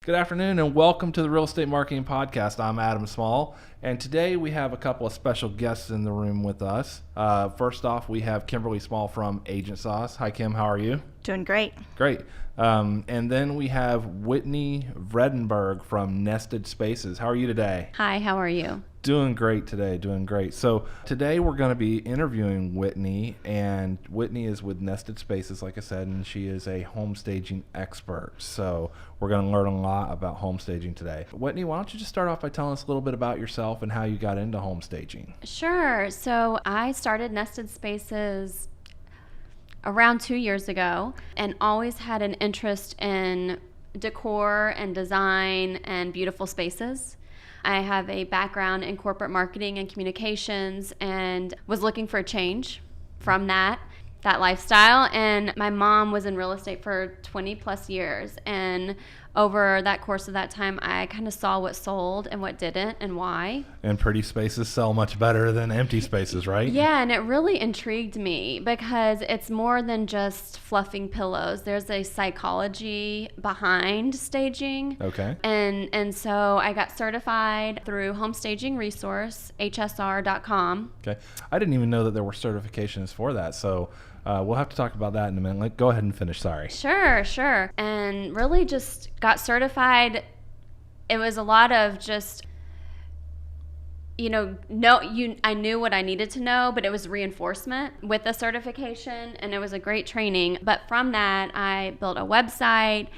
Good afternoon and welcome to the Real Estate Marketing Podcast. I'm Adam Small, and today we have a couple of special guests in the room with us. First off, we have Kimberly Small from Agent Sauce. Hi, Kim. How are you? Doing great. Great. And then we have Whitney Vredenburgh from Nested Spaces. How are you today? Hi, how are you? Doing great today, doing great. So today we're going to be interviewing Whitney, and Whitney is with Nested Spaces, like I said, and she is a home staging expert. So we're going to learn a lot about home staging today. Whitney, why don't you just start off by telling us a little bit about yourself and how you got into home staging? Sure. So I started Nested Spaces around 2 years ago and always had an interest in decor and design and beautiful spaces. I have a background in corporate marketing and communications and was looking for a change from that lifestyle. And my mom was in real estate for 20 plus years. And over that course of that time, I kind of saw what sold and what didn't and why. And pretty spaces sell much better than empty spaces, right? Yeah, and it really intrigued me because it's more than just fluffing pillows. There's a psychology behind staging. Okay. And so I got certified through Home Staging Resource, hsr.com. Okay. I didn't even know that there were certifications for that. So we'll have to talk about that in a minute. Go ahead and finish. Sorry. Sure. And really just got certified. It was a lot of just, I knew what I needed to know, but it was reinforcement with the certification, and it was a great training. But from that, I built a website.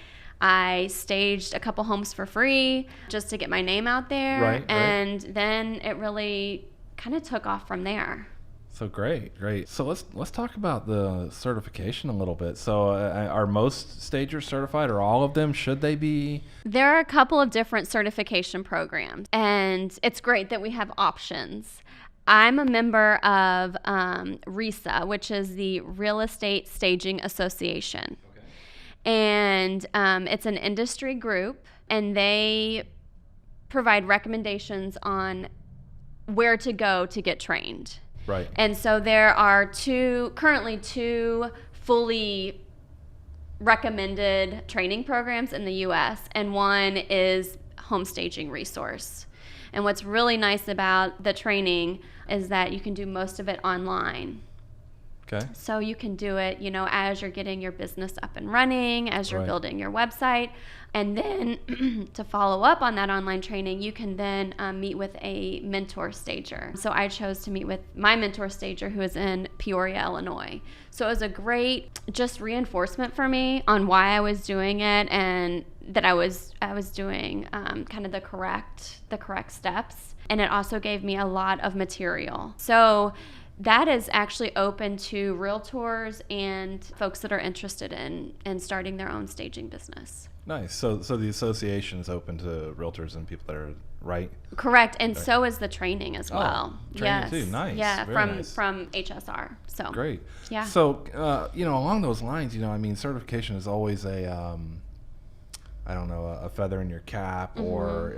I staged a couple homes for free just to get my name out there. Right. Then it really kind of took off from there. So great. So let's talk about the certification a little bit. So are most stagers certified, or all of them? Should they be? There are a couple of different certification programs, and it's great that we have options. I'm a member of RESA, which is the Real Estate Staging Association. Okay. And it's an industry group, and they provide recommendations on where to go to get trained. Right. And so there are currently two fully recommended training programs in the U.S., and one is Home Staging Resource. And what's really nice about the training is that you can do most of it online. Okay. So you can do it, as you're getting your business up and running, as you're building your website. And then to follow up on that online training, you can then meet with a mentor stager. So I chose to meet with my mentor stager, who is in Peoria, Illinois. So it was a great just reinforcement for me on why I was doing it, and that I was doing kind of the correct steps. And it also gave me a lot of material. So that is actually open to realtors and folks that are interested in starting their own staging business. Nice. So the association is open to realtors and people that are right? Correct. And so is the training as well. Training too. Nice. Yeah, Very from HSR. So great. Yeah. So along those lines, certification is always a feather in your cap, or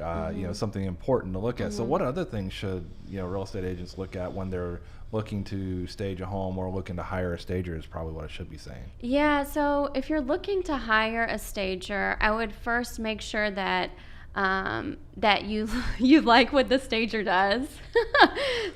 something important to look at. So what other things should real estate agents look at when they're looking to stage a home or looking to hire a stager, is probably what I should be saying. Yeah, so if you're looking to hire a stager, I would first make sure that you like what the stager does.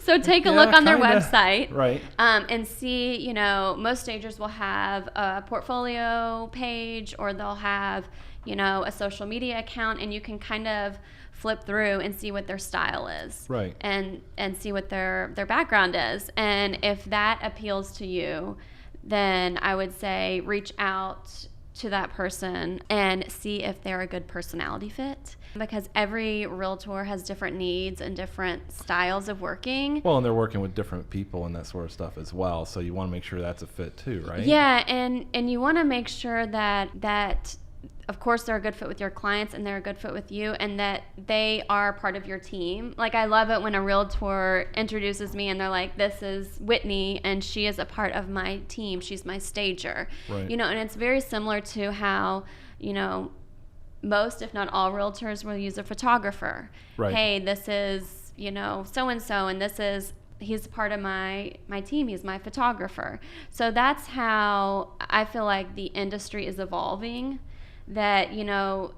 So take a look on their website, right? And see, most stagers will have a portfolio page, or they'll have a social media account, and you can kind of flip through and see what their style is, right? And see what their background is. And if that appeals to you, then I would say reach out to that person and see if they're a good personality fit, because every realtor has different needs and different styles of working. Well, and they're working with different people and that sort of stuff as well, so you want to make sure that's a fit too, right? Yeah, and you want to make sure that of course they're a good fit with your clients, and they're a good fit with you, and that they are part of your team. Like, I love it when a realtor introduces me and they're like, this is Whitney and she is a part of my team, she's my stager. Right. And it's very similar to how most, if not all, realtors will use a photographer. Right. Hey, this is so and so, and he's part of my team, he's my photographer. So that's how I feel like the industry is evolving. that,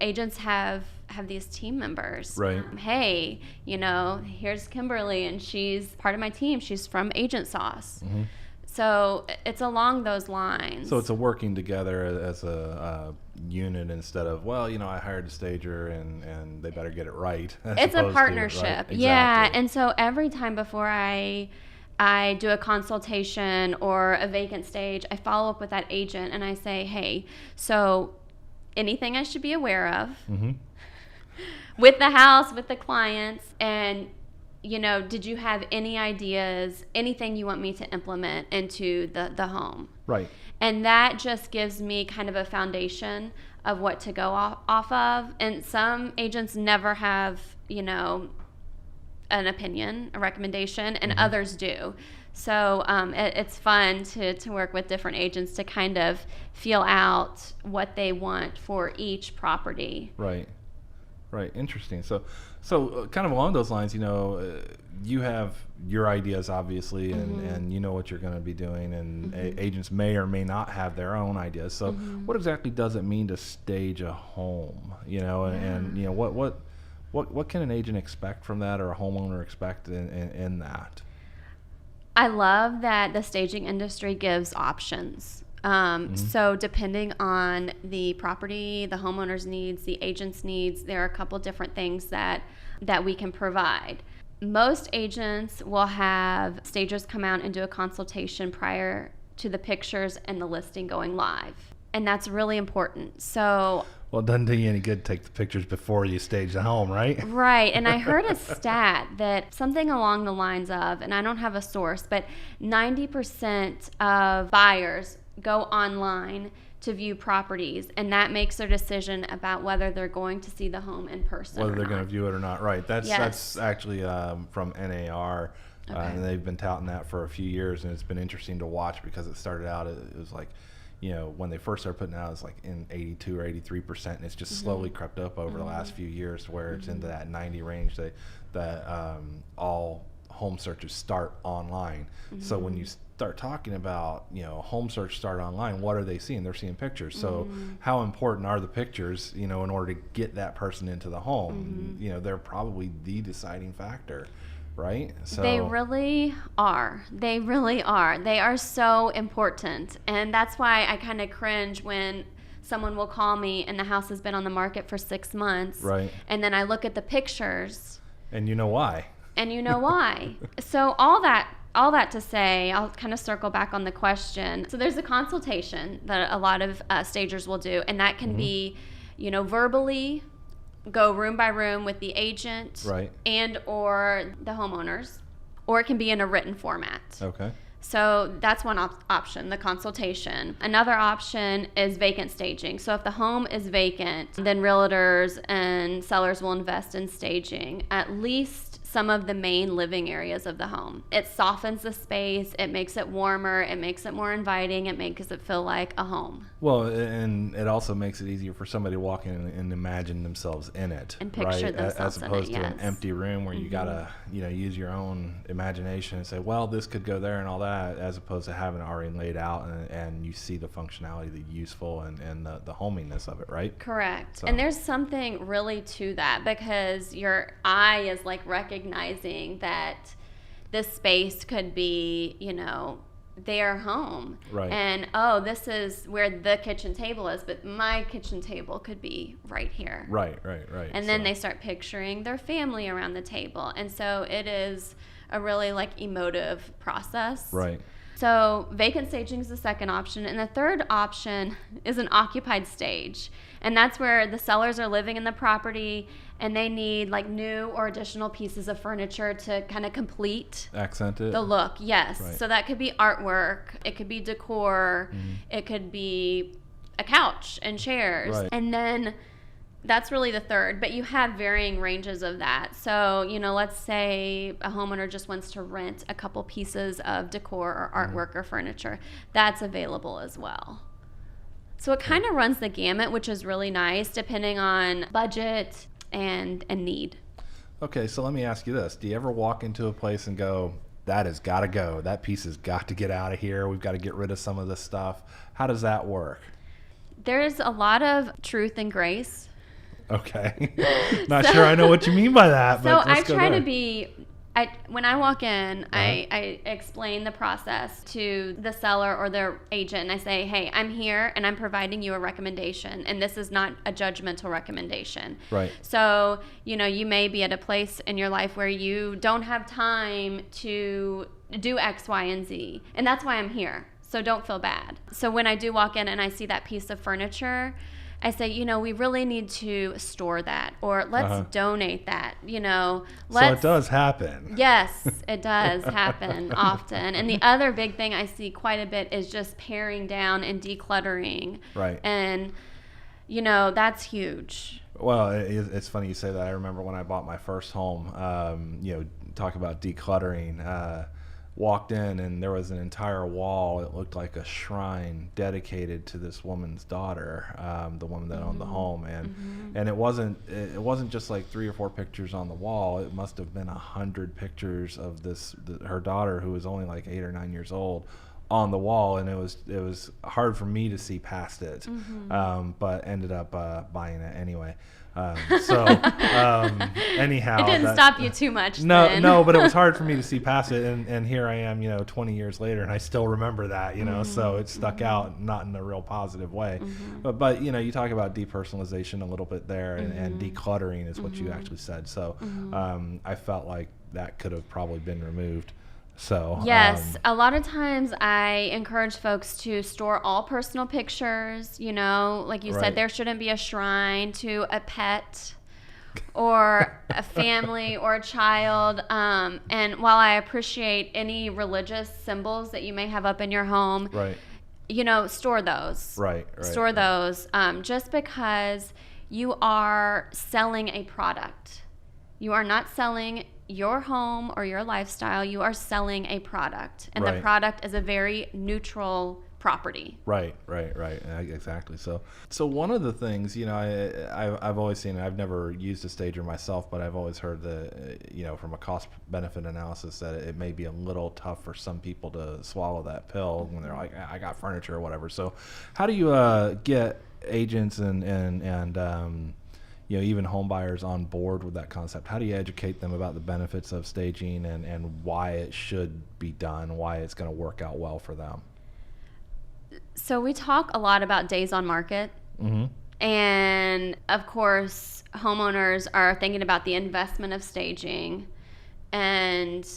agents have these team members. Right. Hey, here's Kimberly, and she's part of my team. She's from Agent Sauce. Mm-hmm. So it's along those lines. So it's a working together as a unit instead of, I hired a stager and they better get it right. It's a partnership. Right? Exactly. Yeah. And so every time before I do a consultation or a vacant stage, I follow up with that agent and I say, hey, so anything I should be aware of Mm-hmm. with the house, with the clients, and did you have any ideas, anything you want me to implement into the home? Right. And that just gives me kind of a foundation of what to go off of. And some agents never have, an opinion, a recommendation, and Mm-hmm. others do. So it's fun to work with different agents to kind of feel out what they want for each property. Right. Right. Interesting. So kind of along those lines, you have your ideas, obviously, and you know what you're going to be doing, and agents may or may not have their own ideas. So what exactly does it mean to stage a home? And what can an agent expect from that, or a homeowner expect in that? I love that the staging industry gives options. So depending on the property, the homeowner's needs, the agent's needs, there are a couple different things that we can provide. Most agents will have stagers come out and do a consultation prior to the pictures and the listing going live. And that's really important. So, well, it doesn't do you any good to take the pictures before you stage the home, right? Right. And I heard a stat that something along the lines of, and I don't have a source, but 90% of buyers go online to view properties, and that makes their decision about whether they're going to see the home in person. Whether they're going to view it or not, right? That's actually from NAR, Okay. And they've been touting that for a few years, and it's been interesting to watch because it started out, it was like, when they first started putting it out, it was like in 82 or 83%, and it's just slowly crept up over the last few years to where it's into that 90 range that all home searches start online. So when you start talking about, home search start online, what are they seeing? They're seeing pictures. So how important are the pictures, in order to get that person into the home? They're probably the deciding factor, right? So they really are. They really are. They are so important. And that's why I kind of cringe when someone will call me and the house has been on the market for 6 months. Right. And then I look at the pictures. And you know why. And you know why. So all that to say, I'll kind of circle back on the question. So there's a consultation that a lot of stagers will do, and that can be, verbally, go room by room with the agent, right, and or the homeowners, or it can be in a written format. Okay. So that's one option, the consultation. Another option is vacant staging. So if the home is vacant, then realtors and sellers will invest in staging at least some of the main living areas of the home. It softens the space, it makes it warmer, it makes it more inviting, it makes it feel like a home. Well, and it also makes it easier for somebody to walk in and imagine themselves in it. And picture right? themselves as opposed in it, to an empty room where you gotta, use your own imagination and say, well, this could go there and all that, as opposed to having it already laid out and you see the functionality, the useful and the hominess of it, right? Correct. So. And there's something really to that, because your eye is like recognizing that this space could be, their home. Right. And, this is where the kitchen table is, but my kitchen table could be right here. Right. And then they start picturing their family around the table. And so it is a really emotive process. Right. So vacant staging is the second option. And the third option is an occupied stage. And that's where the sellers are living in the property and they need new or additional pieces of furniture to kind of complete accent it. The look. Yes. Right. So that could be artwork. It could be decor. It could be a couch and chairs. Right. And then that's really the third, but you have varying ranges of that. So, let's say a homeowner just wants to rent a couple pieces of decor or artwork or furniture. That's available as well. So it kind of runs the gamut, which is really nice, depending on budget and need. Okay, so let me ask you this. Do you ever walk into a place and go, that has got to go, that piece has got to get out of here, we've got to get rid of some of this stuff? How does that work? There's a lot of truth and grace. Okay. Not sure I know what you mean by that, So but let's go try there. to be, when I walk in, I explain the process to the seller or their agent, and I say, hey, I'm here and I'm providing you a recommendation, and this is not a judgmental recommendation. Right. So, you may be at a place in your life where you don't have time to do X, Y, and Z, and that's why I'm here. So don't feel bad. So when I do walk in and I see that piece of furniture, I say, we really need to store that, or let's donate that, So it does happen. Yes, it does happen often. And the other big thing I see quite a bit is just paring down and decluttering. Right. And, that's huge. Well, it's funny you say that. I remember when I bought my first home, talk about decluttering, walked in and there was an entire wall. It looked like a shrine dedicated to this woman's daughter, the woman that owned the home, and it wasn't just like 3 or 4 pictures on the wall. It must have been 100 pictures of her daughter, who was only like 8 or 9 years old, on the wall, and it was hard for me to see past it, but ended up buying it anyway. Anyhow, it didn't stop you too much. No, but it was hard for me to see past it, and here I am, 20 years later, and I still remember that, so it stuck out, not in a real positive way. But you talk about depersonalization a little bit there, and decluttering is what you actually said. So I felt like that could have probably been removed. So yes, a lot of times I encourage folks to store all personal pictures. Like you said, there shouldn't be a shrine to a pet or a family or a child. And while I appreciate any religious symbols that you may have up in your home, store those. Store those. Just because you are selling a product, you are not selling your home or your lifestyle. You are selling a product, and the product is a very neutral property. Right. Exactly. So one of the things, I've always seen, I've never used a stager myself, but I've always heard from a cost benefit analysis that it may be a little tough for some people to swallow that pill when they're like, I got furniture or whatever. So how do you get agents and even home buyers on board with that concept? How do you educate them about the benefits of staging and why it should be done, why it's going to work out well for them? So we talk a lot about days on market. And of course, homeowners are thinking about the investment of staging and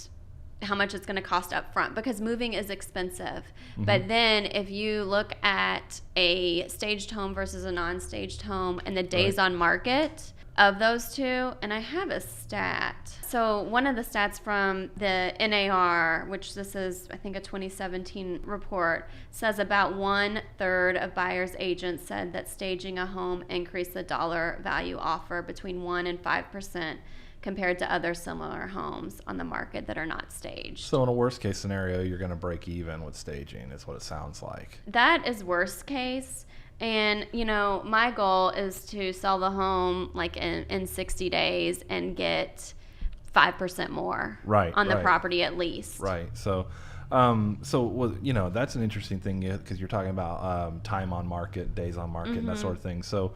how much it's going to cost up front, because moving is expensive. But then if you look at a staged home versus a non-staged home and the days on market of those two, and I have a stat. So one of the stats from the NAR, which this is, I think, a 2017 report, says about 1/3 of buyers' agents said that staging a home increased the dollar value offer between 1% and 5% compared to other similar homes on the market that are not staged. So in a worst case scenario, you're going to break even with staging, is what it sounds like. That is worst case. And, my goal is to sell the home like in 60 days and get 5% more on the property at least. Right. So that's an interesting thing, because you're talking about time on market, days on market, and that sort of thing. So,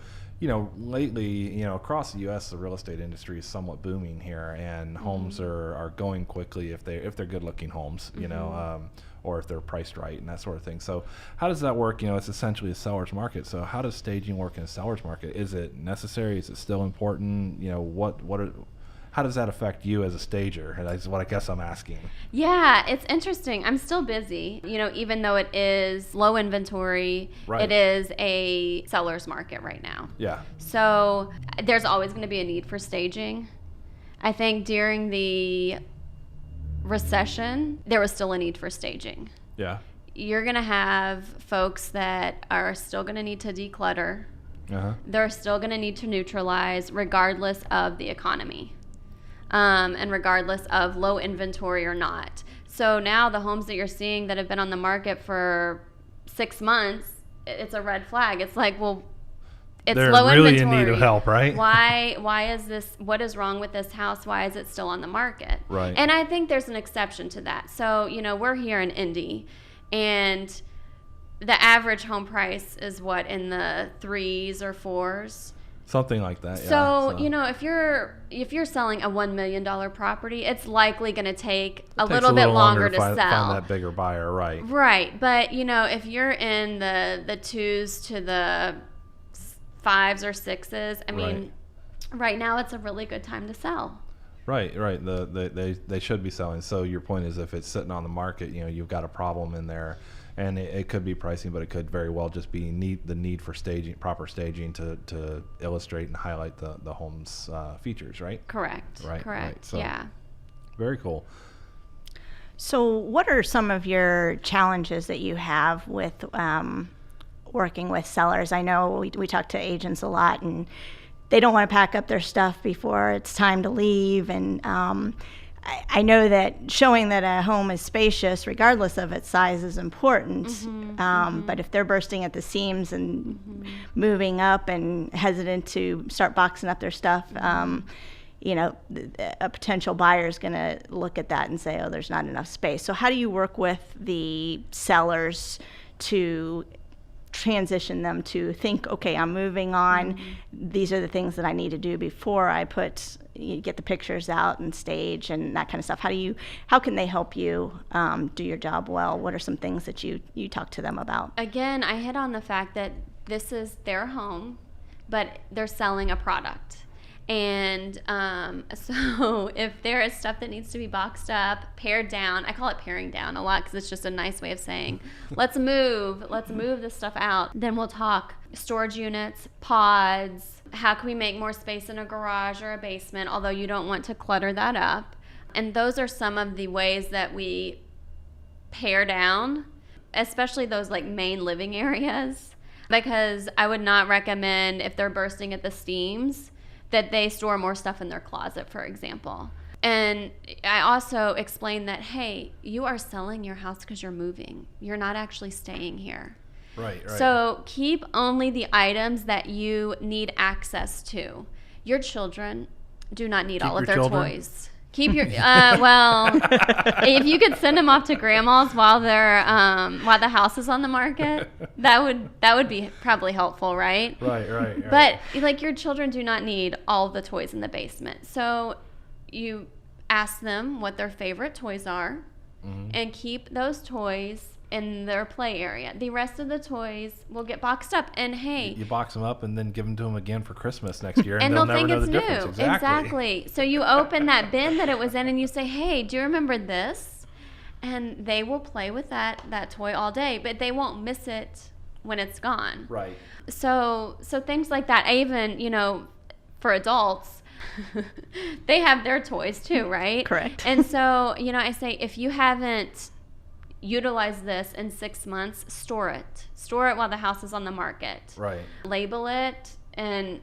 lately, across the U.S., the real estate industry is somewhat booming here, and homes are going quickly if they're good-looking homes, or if they're priced right and that sort of thing. So how does that work? It's essentially a seller's market. So how does staging work in a seller's market? Is it necessary? Is it still important? How does that affect you as a stager? That's what I guess I'm asking. Yeah, it's interesting. I'm still busy. Even though it is low inventory, it is a seller's market right now. Yeah. So there's always going to be a need for staging. I think during the recession, there was still a need for staging. Yeah. You're going to have folks that are still going to need to declutter. They're still going to need to neutralize regardless of the economy. And regardless of low inventory or not. So now the homes that you're seeing that have been on the market for 6 months, it's a red flag. It's like, well, it's they're low really inventory. In need of help, right? Why is this? What is wrong with this house? Why is it still on the market? Right. And I think there's an exception to that. So we're here in Indy, and the average home price is what, in the 3s or 4s? Something like that. So, if you're selling a $1 million property, it's likely going to take a little bit longer to sell. Find that bigger buyer, right? Right. But, if you're in the 2s to the 5s or 6s, I mean, right now it's a really good time to sell. Right. They should be selling. So your point is, if it's sitting on the market, you've got a problem in there. And it could be pricing, but it could very well just be the need for proper staging to illustrate and highlight the home's features, right? Correct. Right. So, yeah. Very cool. So what are some of your challenges that you have with working with sellers? I know we talk to agents a lot, and they don't want to pack up their stuff before it's time to leave, and I know that showing that a home is spacious, regardless of its size, is important. But if they're bursting at the seams and moving up and hesitant to start boxing up their stuff, a potential buyer is going to look at that and say, oh, there's not enough space. So how do you work with the sellers to transition them to think, okay, I'm moving on. These are the things that I need to do before I get the pictures out and stage and that kind of stuff. How can they help you do your job well? What are some things that you talk to them about? Again, I hit on the fact that this is their home, but they're selling a product. And so if there is stuff that needs to be boxed up, pared down, I call it paring down a lot because it's just a nice way of saying, let's move this stuff out. Then we'll talk storage units, pods, how can we make more space in a garage or a basement, although you don't want to clutter that up. And those are some of the ways that we pare down, especially those like main living areas, because I would not recommend, if they're bursting at the seams, that they store more stuff in their closet, for example. And I also explained that, hey, you are selling your house because you're moving. You're not actually staying here. Right. So keep only the items that you need access to. Your children do not need all of their toys. Keep your if you could send them off to grandma's while the house is on the market, that would be probably helpful, right? Right. But like, your children do not need all of the toys in the basement. So you ask them what their favorite toys are, and keep those toys in their play area. The rest of the toys will get boxed up, and hey, you box them up and then give them to them again for Christmas next year, and they'll never think know it's the new. difference. Exactly. So you open that bin that it was in, and you say, hey, do you remember this? And they will play with that toy all day, but they won't miss it when it's gone. Right. So things like that. I even, for adults, they have their toys too, right? Correct. And so, I say, if you haven't utilize this in 6 months, store it while the house is on the market. Right. Label it, and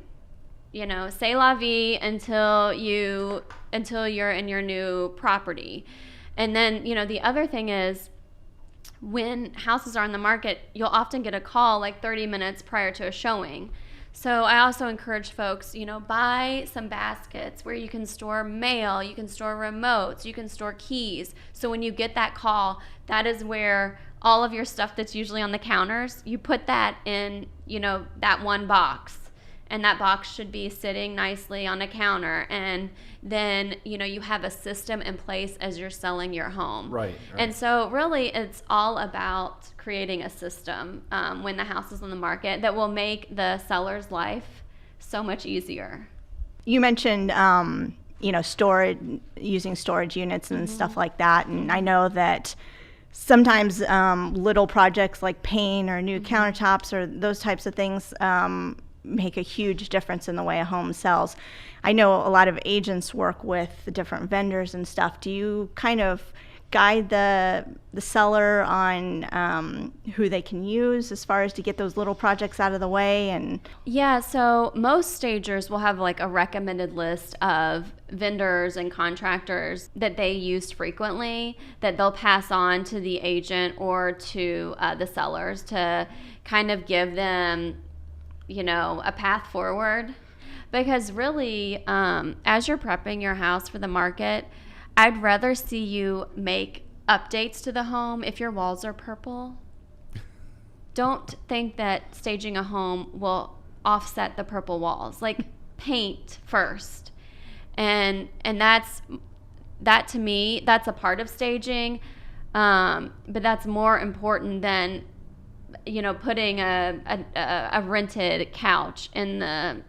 say la vie until you're in your new property. And then the other thing is, when houses are on the market, you'll often get a call like 30 minutes prior to a showing. So I also encourage folks, buy some baskets where you can store mail, you can store remotes, you can store keys. So when you get that call, that is where all of your stuff that's usually on the counters, you put that in, that one box. And that box should be sitting nicely on a counter. And then, you have a system in place as you're selling your home. Right. And so really it's all about creating a system when the house is on the market that will make the seller's life so much easier. You mentioned, storage, using storage units and stuff like that. And I know that sometimes little projects like paint or new countertops or those types of things make a huge difference in the way a home sells. I know a lot of agents work with the different vendors and stuff. Do you kind of guide the seller on who they can use as far as to get those little projects out of the way? And yeah, so most stagers will have like a recommended list of vendors and contractors that they use frequently that they'll pass on to the agent or to the sellers to kind of give them a path forward. Because really, as you're prepping your house for the market, I'd rather see you make updates to the home if your walls are purple. don't think that staging a home will offset the purple walls. Like, paint first. And that to me, that's a part of staging. But that's more important than, putting a rented couch in the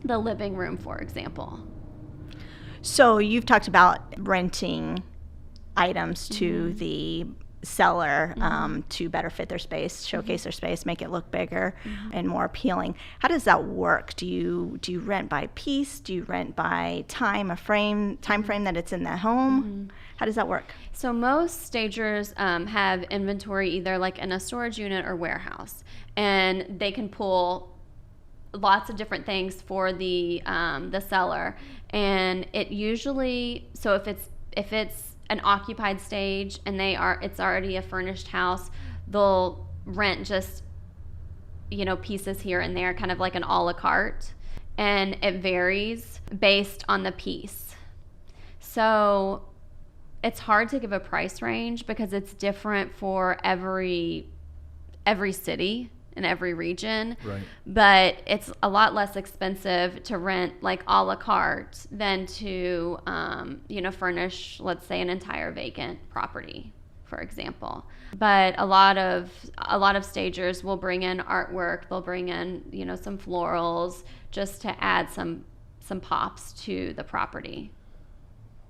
living room, for example. So you've talked about renting items to the seller to better fit their space, showcase their space, make it look bigger and more appealing. How does that work? Do you rent by piece? Do you rent by time frame that it's in the home? How does that work? So most stagers have inventory either like in a storage unit or warehouse, and they can pull lots of different things for the seller. And it usually, so if it's an occupied stage and it's already a furnished house, they'll rent just pieces here and there, kind of like an a la carte, and it varies based on the piece. So it's hard to give a price range because it's different for every city in every region. Right. But it's a lot less expensive to rent like a la carte than to furnish, let's say, an entire vacant property, for example. But a lot of stagers will bring in artwork. They'll bring in some florals just to add some pops to the property.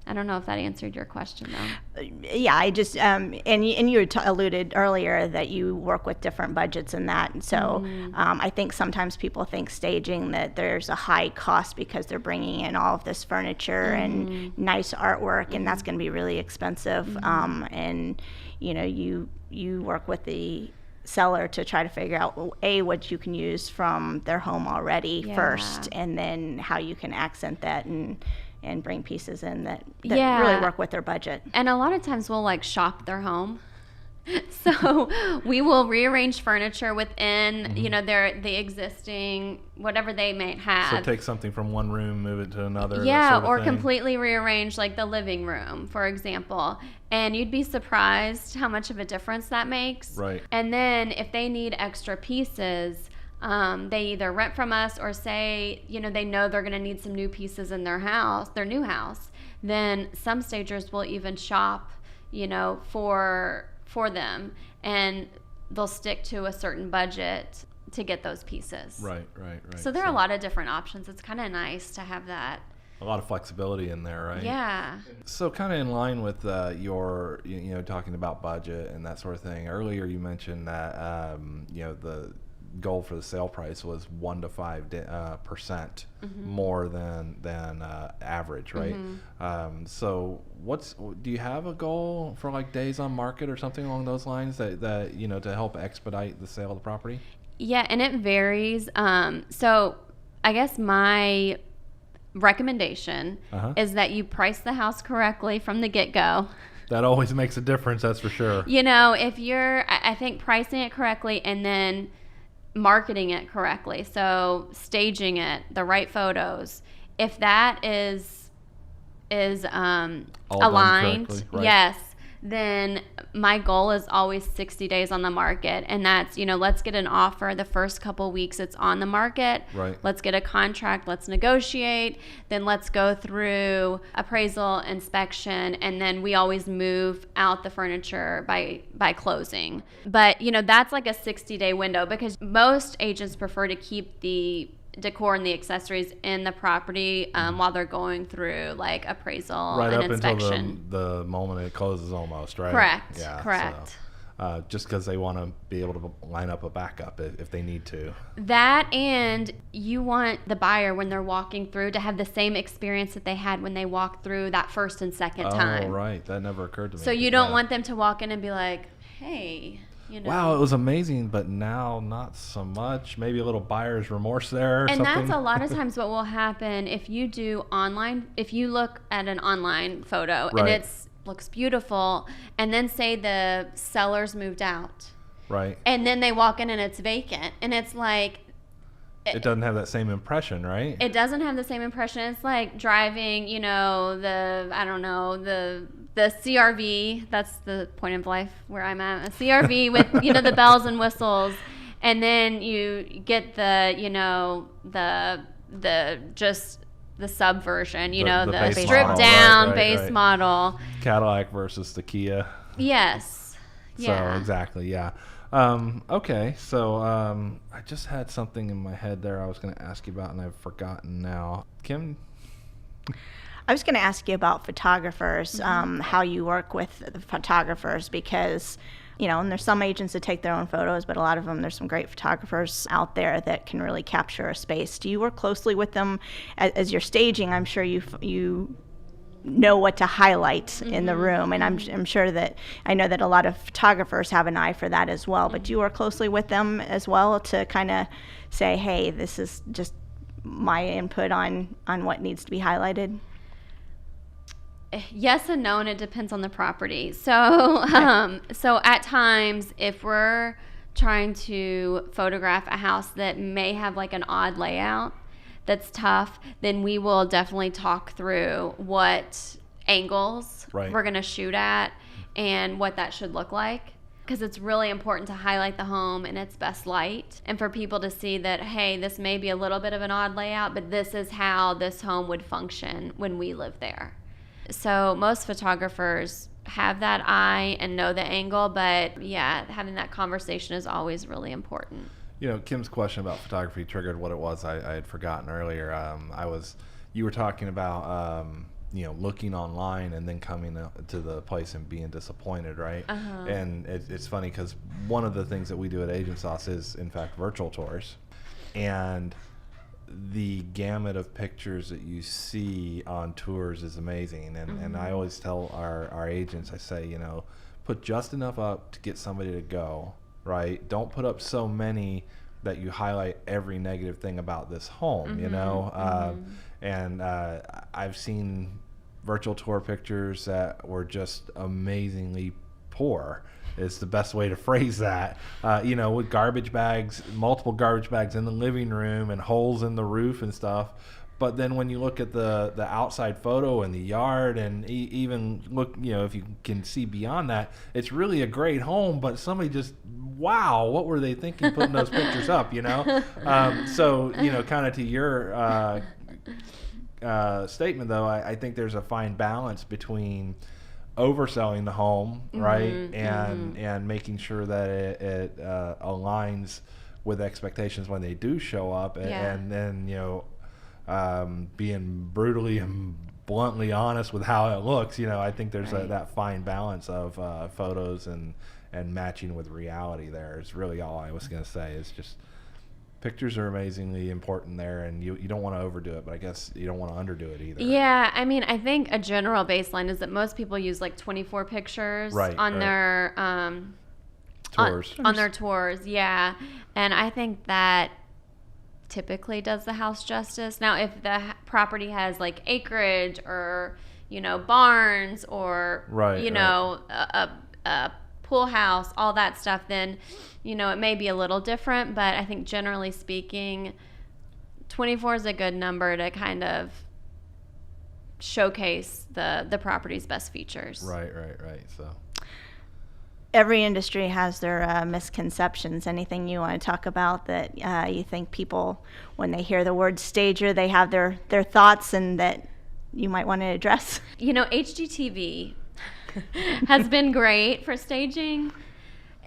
I don't know if that answered your question, though. Yeah, I just and you had alluded earlier that you work with different budgets and that. And so I think sometimes people think staging that there's a high cost because they're bringing in all of this furniture and nice artwork, and that's going to be really expensive. And you work with the seller to try to figure out what you can use from their home already first, and then how you can accent that and bring pieces in that really work with their budget. And a lot of times we'll like shop their home. So we will rearrange furniture within, the existing, whatever they might have. So take something from one room, move it to another. Yeah, that sort of or thing. completely rearrange like the living room, for example. And you'd be surprised how much of a difference that makes. Right. And then if they need extra pieces, they either rent from us or say, they know they're going to need some new pieces in their new house. Then some stagers will even shop, for them, and they'll stick to a certain budget to get those pieces. Right. So there are a lot of different options. It's kind of nice to have that. A lot of flexibility in there, right? Yeah. So kind of in line with your, talking about budget and that sort of thing. Earlier you mentioned that, the goal for the sale price was 1 to 5% more than average, right? So do you have a goal for like days on market or something along those lines that to help expedite the sale of the property? Yeah, and it varies. So I guess my recommendation is that you price the house correctly from the get-go. That always makes a difference, that's for sure. If I think pricing it correctly and then marketing it correctly, so staging it, the right photos, if that is aligned, right. Yes, then my goal is always 60 days on the market, and that's let's get an offer the first couple weeks it's on the market, right? Let's get a contract, let's negotiate, then let's go through appraisal, inspection, and then we always move out the furniture by closing. But that's like a 60-day window, because most agents prefer to keep the decor and the accessories in the property while they're going through like appraisal and inspection. Right up until the moment it closes almost, right? Correct. Yeah, correct. So, just because they want to be able to line up a backup if they need to. That, and you want the buyer, when they're walking through, to have the same experience that they had when they walked through that first and second time. Oh, right. That never occurred to me. So you don't want them to walk in and be like, hey... Wow, it was amazing, but now not so much. Maybe a little buyer's remorse there or and something. That's a lot of times what will happen if you look at an online photo and it looks beautiful, and then say the seller's moved out. Right. And then they walk in and it's vacant. And it's like, it doesn't have that same impression, right? It doesn't have the same impression. It's like driving, the CRV. That's the point of life where I'm at. A CRV with, the bells and whistles. And then you get the sub version, the stripped down base model. Cadillac versus the Kia. Yes. Yeah. So exactly, yeah. Okay, so I just had something in my head there I was going to ask you about, and I've forgotten now. Kim? I was going to ask you about photographers, how you work with the photographers, because and there's some agents that take their own photos, but a lot of them, there's some great photographers out there that can really capture a space. Do you work closely with them as you're staging? I'm sure you know what to highlight in the room, and I'm sure that I know that a lot of photographers have an eye for that as well. But do you work closely with them as well to kind of say, hey, this is just my input on what needs to be highlighted? Yes and no, and it depends on the property. So, so at times, if we're trying to photograph a house that may have like an odd layout that's tough, then we will definitely talk through what angles we're going to shoot at and what that should look like. Because it's really important to highlight the home in its best light, and for people to see that, hey, this may be a little bit of an odd layout, but this is how this home would function when we live there. So most photographers have that eye and know the angle, but yeah, having that conversation is always really important. Kim's question about photography triggered what it was I had forgotten earlier. You were talking about looking online and then coming to the place and being disappointed, right? And it's funny because one of the things that we do at Agent Sauce is, in fact, virtual tours, and the gamut of pictures that you see on tours is amazing. And I always tell our agents, I say, put just enough up to get somebody to go, right? Don't put up so many that you highlight every negative thing about this home, and I've seen virtual tour pictures that were just amazingly poor. Is the best way to phrase that. With garbage bags, multiple garbage bags in the living room and holes in the roof and stuff. But then when you look at the outside photo and the yard, and even look, if you can see beyond that, it's really a great home, but somebody just, wow, what were they thinking putting those pictures up, So, kind of to your statement, though, I think there's a fine balance between overselling the home, right, and making sure that it aligns with expectations when they do show up, and then being brutally and bluntly honest with how it looks. I think there's that fine balance of photos and matching with reality. There is really all I was going to say. Is just pictures are amazingly important there, and you don't want to overdo it, but I guess you don't want to underdo it either. Yeah, I mean, I think a general baseline is that most people use like 24 pictures on their tours. On their tours, yeah. And I think that typically does the house justice. Now, if the property has like acreage or, barns or, a pool house, all that stuff, then it may be a little different, but I think generally speaking 24 is a good number to kind of showcase the property's best features. Right. So every industry has their misconceptions. Anything you want to talk about that you think people, when they hear the word stager, they have their thoughts and that you might want to address? HGTV has been great for staging.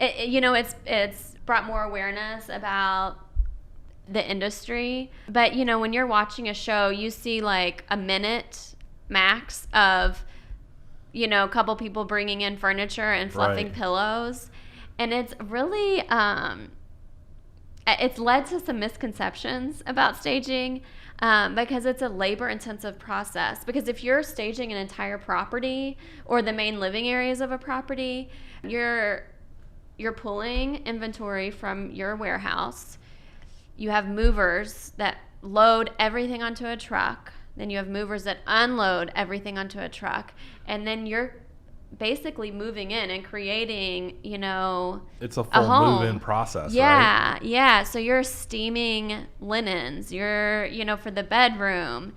It's brought more awareness about the industry. But, when you're watching a show, you see like a minute max of, a couple people bringing in furniture and fluffing pillows. And it's really, it's led to some misconceptions about staging. Because it's a labor-intensive process. Because if you're staging an entire property or the main living areas of a property, you're pulling inventory from your warehouse. You have movers that load everything onto a truck. Then you have movers that unload everything onto a truck. And then you're basically moving in and creating, it's a a full home. move-in process, right? Yeah. So you're steaming linens. You're, for the bedroom.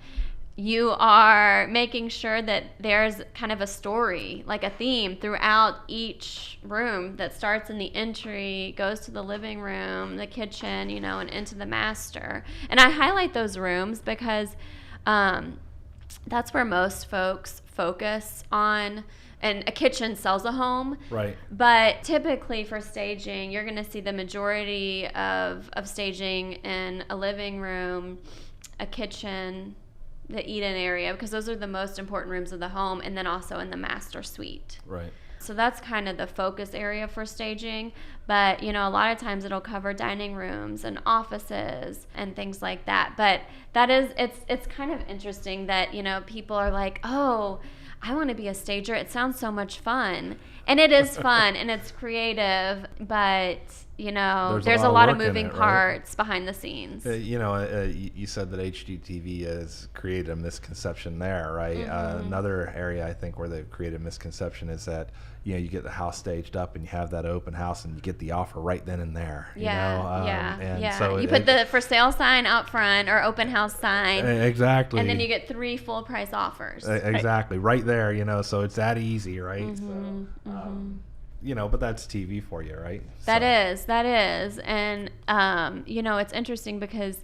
You are making sure that there's kind of a story, like a theme throughout each room that starts in the entry, goes to the living room, the kitchen, and into the master. And I highlight those rooms because that's where most folks focus on. And a kitchen sells a home. Right. But typically for staging, you're going to see the majority of staging in a living room, a kitchen, the eat-in area, because those are the most important rooms of the home, and then also in the master suite. Right. So that's kind of the focus area for staging. But, a lot of times it'll cover dining rooms and offices and things like that. But it's kind of interesting that, people are like, oh, I want to be a stager. It sounds so much fun. And it is fun and it's creative, but, there's a lot of moving parts behind the scenes. You said that HGTV has created a misconception there, right? Mm-hmm. Another area I think where they've created a misconception is that, you get the house staged up and you have that open house and you get the offer right then and there. So you put the for sale sign out front or open house sign. Exactly. And then you get 3 full price offers. Exactly. Right there, so it's that easy, right? Mm-hmm. So, but that's TV for you, right? That is. And, it's interesting because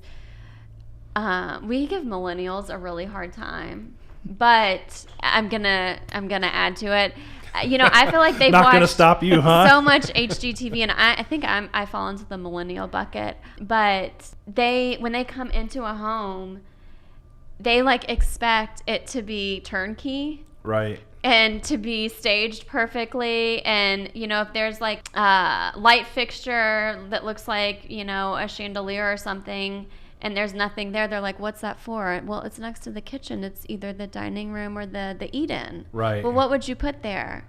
we give millennials a really hard time, but I'm gonna add to it. I feel like they've not watched gonna stop you, huh? so much HGTV, and I think I fall into the millennial bucket. But when they come into a home, they expect it to be turnkey, right? And to be staged perfectly. And if there's a light fixture that looks like a chandelier or something, and there's nothing there, they're like, what's that for? Well, it's next to the kitchen. It's either the dining room or the eat-in. Right. Well, what would you put there?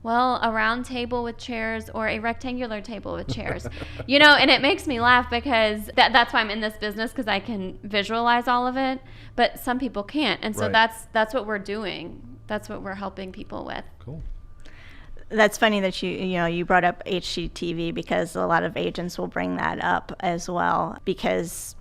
Well, a round table with chairs or a rectangular table with chairs. And it makes me laugh because that's why I'm in this business, because I can visualize all of it. But some people can't. And so that's what we're doing. That's what we're helping people with. Cool. That's funny that you brought up HGTV, because a lot of agents will bring that up as well, because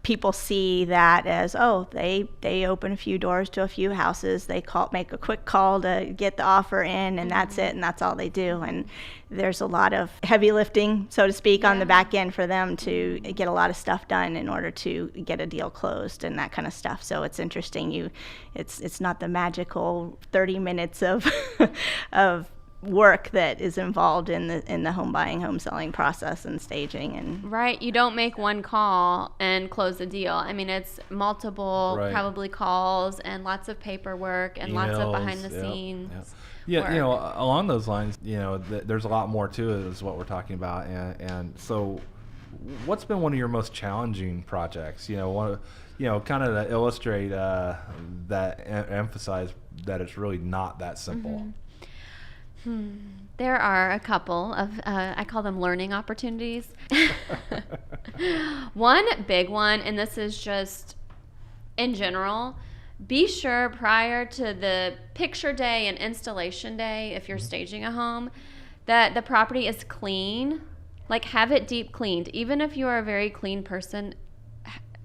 people see that as, they open a few doors to a few houses, they make a quick call to get the offer in, and that's it, and that's all they do. And there's a lot of heavy lifting, so to speak, on the back end for them to get a lot of stuff done in order to get a deal closed and that kind of stuff. So it's interesting. It's not the magical 30 minutes of work that is involved in the home buying, home selling process and staging. And right, you don't make one call and close a deal. I mean, it's multiple probably calls and lots of paperwork and lots of behind the scenes. Yeah, along those lines, there's a lot more to it, is what we're talking about. And so what's been one of your most challenging projects? Kind of to illustrate that, emphasize that it's really not that simple. Mm-hmm. There are a couple of, I call them learning opportunities. One big one, and this is just in general, be sure prior to the picture day and installation day, if you're staging a home, that the property is clean. Have it deep cleaned. Even if you are a very clean person,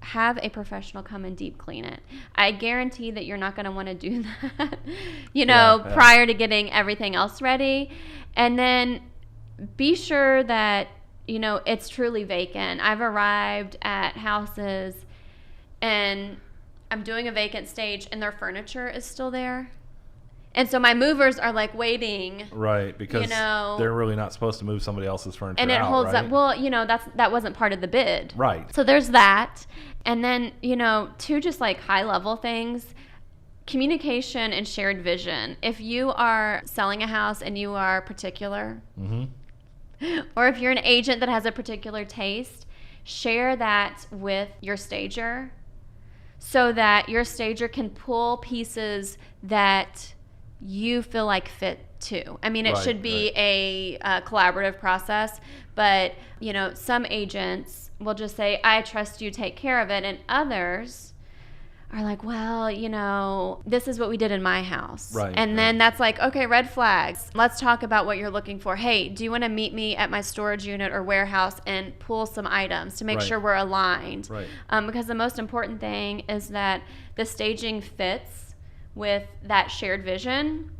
have a professional come and deep clean it. I guarantee that you're not going to want to do that, prior to getting everything else ready. And then be sure that, it's truly vacant. I've arrived at houses and I'm doing a vacant stage and their furniture is still there. And so my movers are waiting. Right, because they're really not supposed to move somebody else's furniture and it out, holds right? up. Well, that wasn't part of the bid. Right. So there's that. And then, two just high level things, communication and shared vision. If you are selling a house and you are particular, or if you're an agent that has a particular taste, share that with your stager so that your stager can pull pieces that you feel like fit too. I mean, it should be a collaborative process, but some agents will just say, I trust you, take care of it. And others are like, well, this is what we did in my house. Right. And then that's like, okay, red flags. Let's talk about what you're looking for. Hey, do you want to meet me at my storage unit or warehouse and pull some items to make Right. sure we're aligned? Right. Because the most important thing is that the staging fits with that shared vision,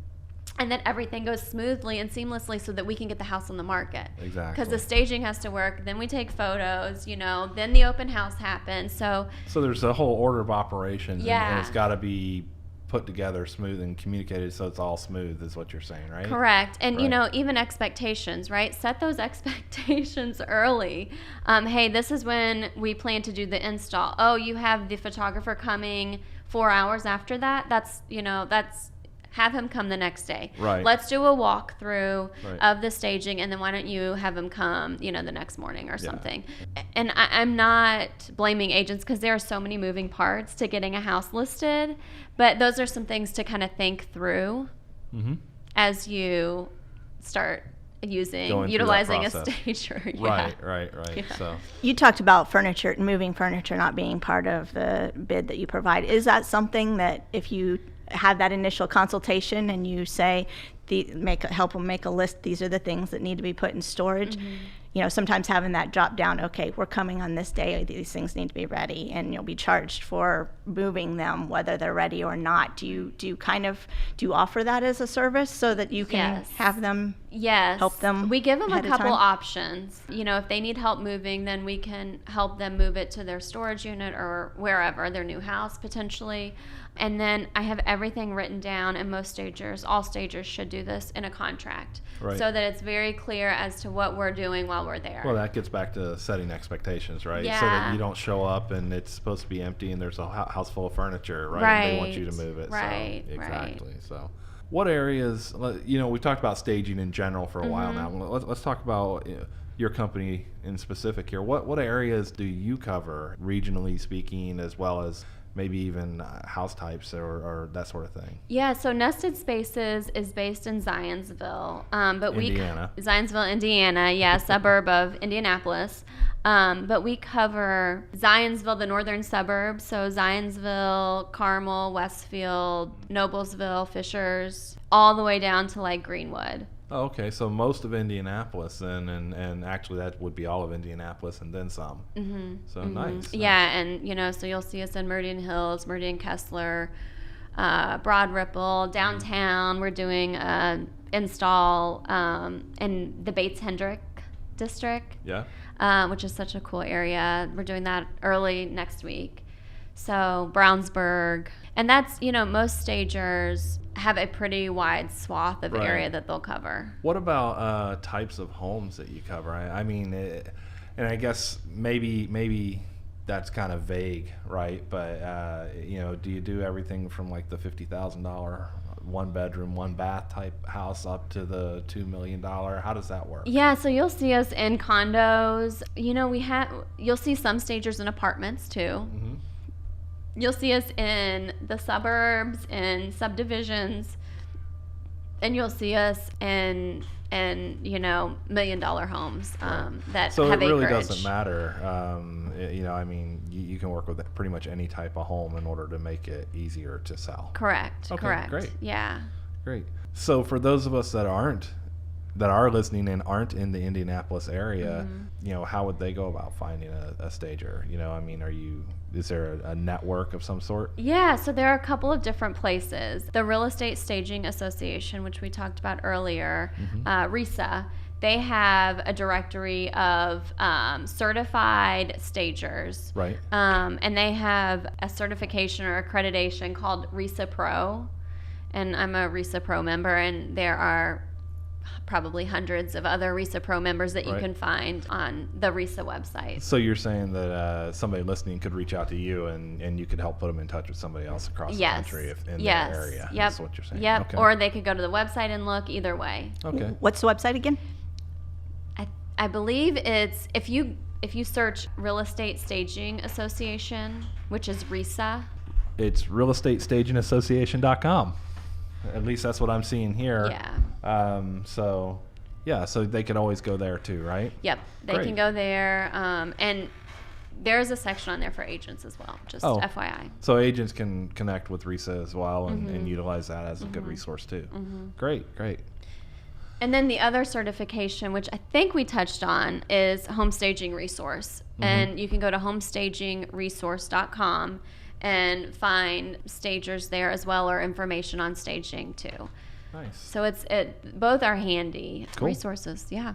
and that everything goes smoothly and seamlessly so that we can get the house on the market. Exactly. Because the staging has to work, then we take photos, then the open house happens. So there's a whole order of operations, Yeah. and it's got to be put together smooth and communicated so it's all smooth, is what you're saying, right? Correct. And, Right. Even expectations, right? Set those expectations early. Hey, this is when we plan to do the install. Oh, you have the photographer coming 4 hours after that? That's have him come the next day. Right. Let's do a walkthrough Right. of the staging, and then why don't you have him come, the next morning or Yeah. something. And I'm not blaming agents because there are so many moving parts to getting a house listed, but those are some things to kind of think through Mm-hmm. as you start Going through that utilizing a process. stager. Yeah. Right. Yeah. So You talked about moving furniture not being part of the bid that you provide. Is that something that if you have that initial consultation and you say, help them make a list, these are the things that need to be put in storage, sometimes having that drop down, okay, we're coming on this day, these things need to be ready, and you'll be charged for moving them whether they're ready or not. Do you offer that as a service so that you can Yes. have them Yes. help them We give them a ahead of couple time? options. If they need help moving, then we can help them move it to their storage unit or wherever, their new house potentially. And then I have everything written down, and all stagers should do this in a contract. Right. So that it's very clear as to what we're doing while we're there. well, that gets back to setting expectations, right? So Yeah. that you don't show up and it's supposed to be empty and there's a house full of furniture, right? And they want you to Right. move it. Right. So, Right. exactly. So what areas, we've talked about staging in general for a while now. Mm-hmm. Let's talk about your company in specific here. What areas do you cover, regionally speaking, as well as maybe even house types or that sort of thing? Yeah, so Nested Spaces is based in Zionsville, but Indiana. Zionsville, Indiana, yeah, suburb of Indianapolis. But we cover Zionsville, the northern suburbs, so Zionsville, Carmel, Westfield, Noblesville, Fishers, all the way down to like Greenwood. Oh, okay, so most of Indianapolis, and actually that would be all of Indianapolis and then some. Mm-hmm. So nice. Yeah, and so you'll see us in Meridian Hills, Meridian Kessler, Broad Ripple, downtown. We're doing an install in the Bates Hendrick district, Yeah. which is such a cool area. We're doing that early next week. So Brownsburg, and that's most stagers have a pretty wide swath of Right. area that they'll cover. What about types of homes that you cover? I mean, and I guess maybe that's kind of vague, right? But do you do everything from like the $50,000 one bedroom, one bath type house up to the $2 million? How does that work? Yeah, so you'll see us in condos. You'll see some stagers in apartments too. Mm-hmm. You'll see us in the suburbs, in subdivisions, and you'll see us in $1 million homes that So have it really acreage. doesn't matter. I mean, you can work with pretty much any type of home in order to make it easier to sell. Correct. Okay, correct. great. Yeah. Great. So for those of us that are listening and aren't in the Indianapolis area, how would they go about finding a stager? I mean, is there a network of some sort? Yeah, so there are a couple of different places. The Real Estate Staging Association, which we talked about earlier, RESA, they have a directory of certified stagers. Right. And they have a certification or accreditation called RESA Pro. And I'm a RESA Pro member, and there are probably hundreds of other RESA Pro members that you Right. can find on the RESA website. So you're saying that somebody listening could reach out to you and you could help put them in touch with somebody else across the Yes. country in Yes. their area. Yep. That's what you're saying. Yep. Okay. Or they could go to the website and look. Either way. Okay. What's the website again? I believe it's if you search Real Estate Staging Association, which is RESA. It's realestatestagingassociation.com. At least that's what I'm seeing here. Yeah. So they could always go there too, right? Yep. They Great. can go there. And there's a section on there for agents as well, just Oh. FYI. So agents can connect with RISA as well and utilize that as a good resource too. Great. And then the other certification, which I think we touched on, is Home Staging Resource. And you can go to homestagingresource.com and find stagers there as well, or information on staging too. Nice. So both are handy Cool. resources. Yeah.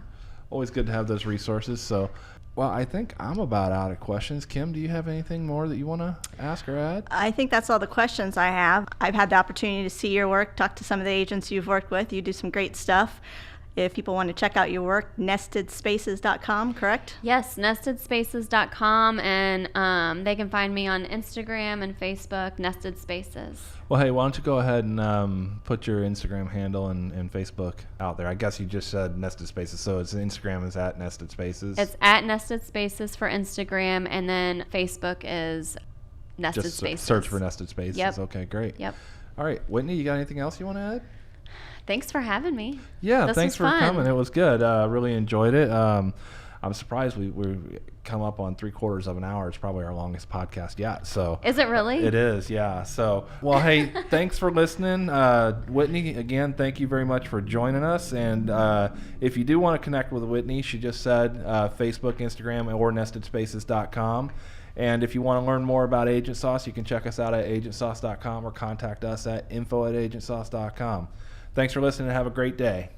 Always good to have those resources. So, well, I think I'm about out of questions. Kim, do you have anything more that you want to ask or add? I think that's all the questions I have. I've had the opportunity to see your work, talk to some of the agents you've worked with. You do some great stuff. If people want to check out your work, nestedspaces.com, correct? Yes, nestedspaces.com, and they can find me on Instagram and Facebook, Nested Spaces. Well, hey, why don't you go ahead and put your Instagram handle and Facebook out there? I guess you just said Nested Spaces, so it's Instagram is at Nested Spaces. It's at Nested Spaces for Instagram, and then Facebook is Nested just Spaces. search for Nested Spaces. Yep. Okay, great. Yep. All right, Whitney, you got anything else you want to add? Thanks for having me. Yeah, This thanks was for fun. coming. It was good. Really enjoyed it. I'm surprised we come up on 3/4 of an hour. It's probably our longest podcast yet. So Is it really? It is, yeah. So, well, hey, thanks for listening. Whitney, again, thank you very much for joining us. And if you do want to connect with Whitney, she just said Facebook, Instagram, or nestedspaces.com. And if you want to learn more about Agent Sauce, you can check us out at agentsauce.com or contact us at info@agentsauce.com. Thanks for listening and have a great day.